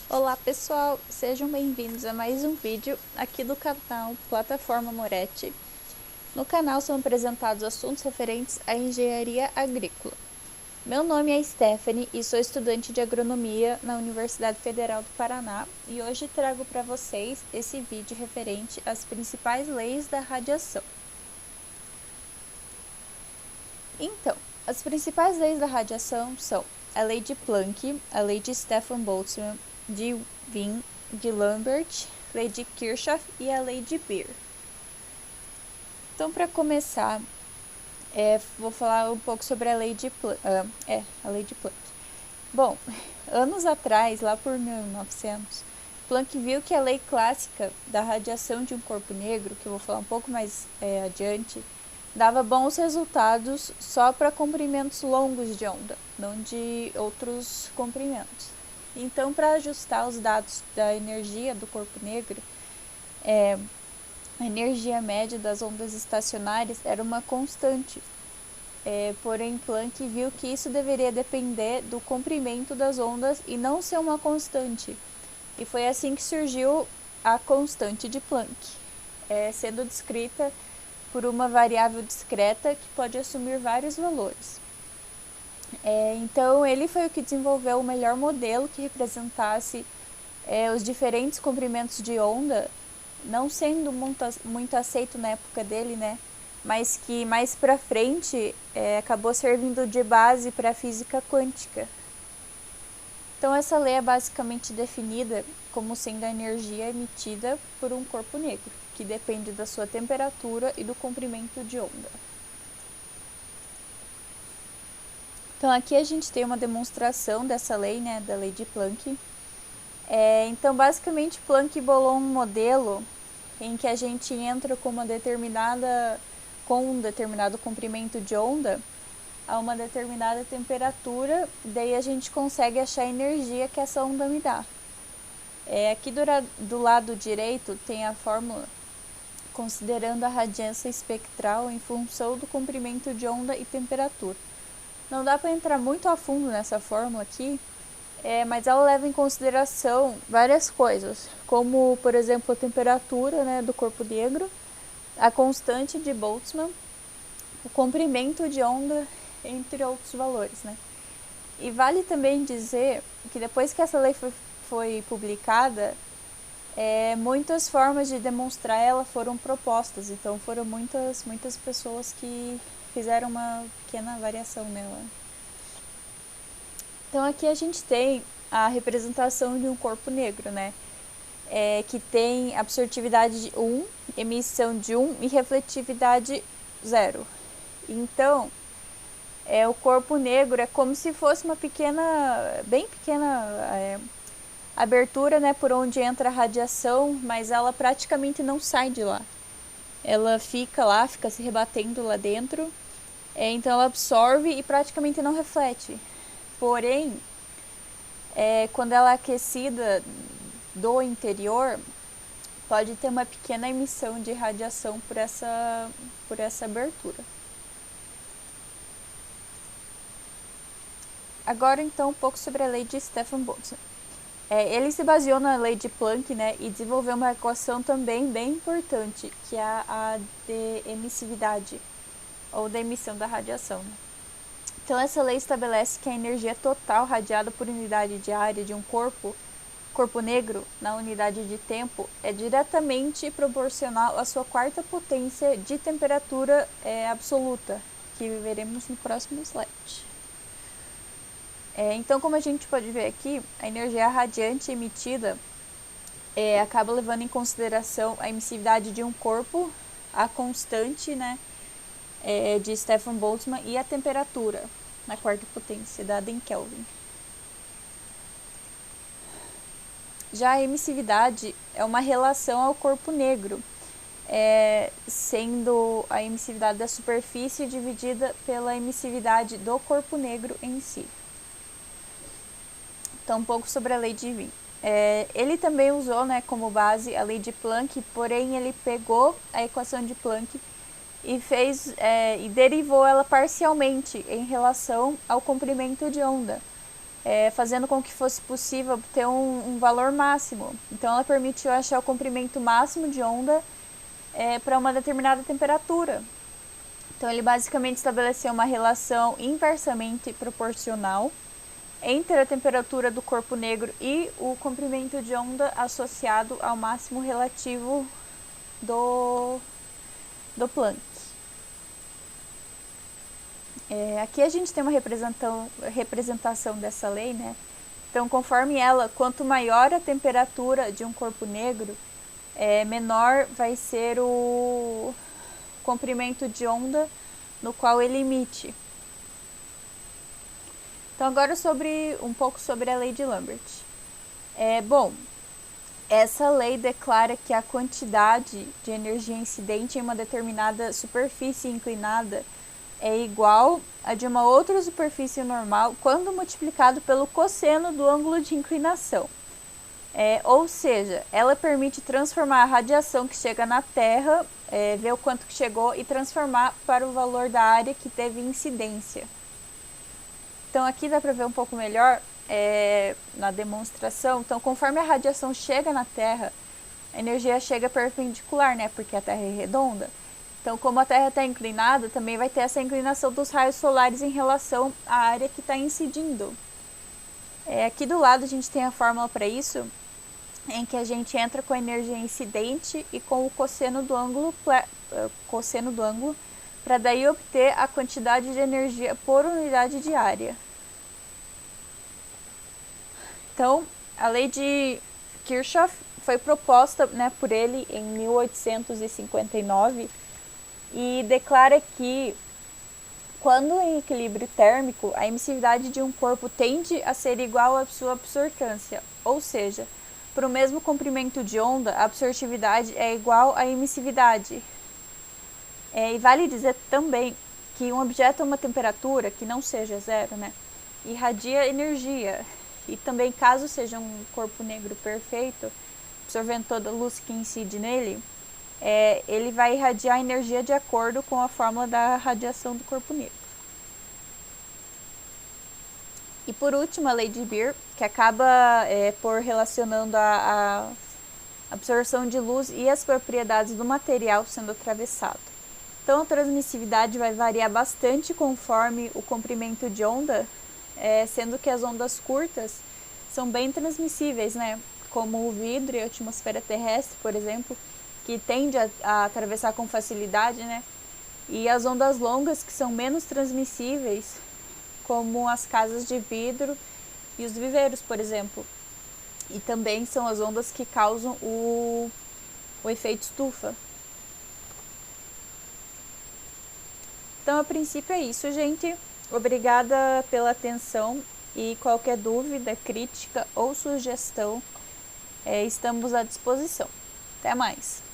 Olá pessoal, sejam bem-vindos a mais um vídeo aqui do canal Plataforma Moretti. No canal são apresentados assuntos referentes à engenharia agrícola. Meu nome é Stephanie e sou estudante de agronomia na Universidade Federal do Paraná e hoje trago para vocês esse vídeo referente às principais leis da radiação. Então, as principais leis da radiação são a Lei de Planck, a Lei de Stefan Boltzmann, de Wien, de Lambert, Lei de Kirchhoff e a Lei de Beer. Então, para começar, vou falar um pouco sobre a Lei de Planck. Bom, anos atrás, lá por 1900, Planck viu que a lei clássica da radiação de um corpo negro, que eu vou falar um pouco mais adiante, dava bons resultados só para comprimentos longos de onda, não de outros comprimentos. Então, para ajustar os dados da energia do corpo negro, a energia média das ondas estacionárias era uma constante. Porém, Planck viu que isso deveria depender do comprimento das ondas e não ser uma constante. E foi assim que surgiu a constante de Planck, sendo descrita por uma variável discreta que pode assumir vários valores. Então, ele foi o que desenvolveu o melhor modelo que representasse os diferentes comprimentos de onda, não sendo muito aceito na época dele, né? Mas que mais para frente acabou servindo de base para a física quântica. Então, essa lei é basicamente definida como sendo a energia emitida por um corpo negro, que depende da sua temperatura e do comprimento de onda. Então, aqui a gente tem uma demonstração dessa lei, né, da lei de Planck. Então, basicamente, Planck bolou um modelo em que a gente entra com um determinado comprimento de onda a uma determinada temperatura, daí a gente consegue achar a energia que essa onda me dá. Aqui do lado direito tem a fórmula considerando a radiância espectral em função do comprimento de onda e temperatura. Não dá para entrar muito a fundo nessa fórmula aqui, mas ela leva em consideração várias coisas, como, por exemplo, a temperatura, né, do corpo negro, a constante de Boltzmann, o comprimento de onda, entre outros valores, né? E vale também dizer que depois que essa lei foi publicada, muitas formas de demonstrar ela foram propostas, então foram muitas pessoas que fizeram uma pequena variação nela. Então aqui a gente tem a representação de um corpo negro, né? Que tem absortividade de 1, emissão de 1 e refletividade 0. Então, o corpo negro é como se fosse uma bem pequena abertura, né, por onde entra a radiação, mas ela praticamente não sai de lá. Ela fica lá, fica se rebatendo lá dentro, então ela absorve e praticamente não reflete. Porém, quando ela é aquecida do interior, pode ter uma pequena emissão de radiação por essa abertura. Agora, então, um pouco sobre a lei de Stefan Boltzmann. Ele se baseou na lei de Planck, né, e desenvolveu uma equação também bem importante, que é a de emissividade, ou da emissão da radiação. Né? Então, essa lei estabelece que a energia total radiada por unidade de área de um corpo negro, na unidade de tempo, é diretamente proporcional à sua quarta potência de temperatura absoluta, que veremos no próximo slide. Então, como a gente pode ver aqui, a energia radiante emitida acaba levando em consideração a emissividade de um corpo, a constante, né, de Stefan Boltzmann e a temperatura na quarta potência, dada em Kelvin. Já a emissividade é uma relação ao corpo negro, sendo a emissividade da superfície dividida pela emissividade do corpo negro em si. Então, um pouco sobre a lei de Wien. Ele também usou, né, como base a lei de Planck, porém ele pegou a equação de Planck e derivou ela parcialmente em relação ao comprimento de onda. fazendo com que fosse possível obter um valor máximo. Então ela permitiu achar o comprimento máximo de onda para uma determinada temperatura. Então ele basicamente estabeleceu uma relação inversamente proporcional entre a temperatura do corpo negro e o comprimento de onda associado ao máximo relativo do Planck. Aqui a gente tem uma representação dessa lei, né? Então, conforme ela, quanto maior a temperatura de um corpo negro, menor vai ser o comprimento de onda no qual ele emite. Então, agora um pouco sobre a lei de Lambert. Bom, essa lei declara que a quantidade de energia incidente em uma determinada superfície inclinada é igual a de uma outra superfície normal quando multiplicado pelo cosseno do ângulo de inclinação. Ou seja, ela permite transformar a radiação que chega na Terra, ver o quanto que chegou e transformar para o valor da área que teve incidência. Então aqui dá para ver um pouco melhor na demonstração. Então, conforme a radiação chega na Terra, a energia chega perpendicular, né? Porque a Terra é redonda. Então, como a Terra está inclinada, também vai ter essa inclinação dos raios solares em relação à área que está incidindo. Aqui do lado a gente tem a fórmula para isso, em que a gente entra com a energia incidente e com o cosseno do ângulo, para daí obter a quantidade de energia por unidade de área. Então, a lei de Kirchhoff foi proposta, né, por ele em 1859 e declara que, quando em equilíbrio térmico, a emissividade de um corpo tende a ser igual à sua absortância, ou seja, para o mesmo comprimento de onda, a absortividade é igual à emissividade. E vale dizer também que um objeto a uma temperatura que não seja zero, né, irradia energia. E também, caso seja um corpo negro perfeito, absorvendo toda a luz que incide nele, ele vai irradiar energia de acordo com a fórmula da radiação do corpo negro. E por último, a lei de Beer, que acaba por relacionando a absorção de luz e as propriedades do material sendo atravessado. Então, a transmissividade vai variar bastante conforme o comprimento de onda, sendo que as ondas curtas são bem transmissíveis, né? Como o vidro e a atmosfera terrestre, por exemplo, que tende a atravessar com facilidade, né? E as ondas longas, que são menos transmissíveis, como as casas de vidro e os viveiros, por exemplo. E também são as ondas que causam o efeito estufa. Então, a princípio é isso, gente. Obrigada pela atenção e qualquer dúvida, crítica ou sugestão, estamos à disposição. Até mais!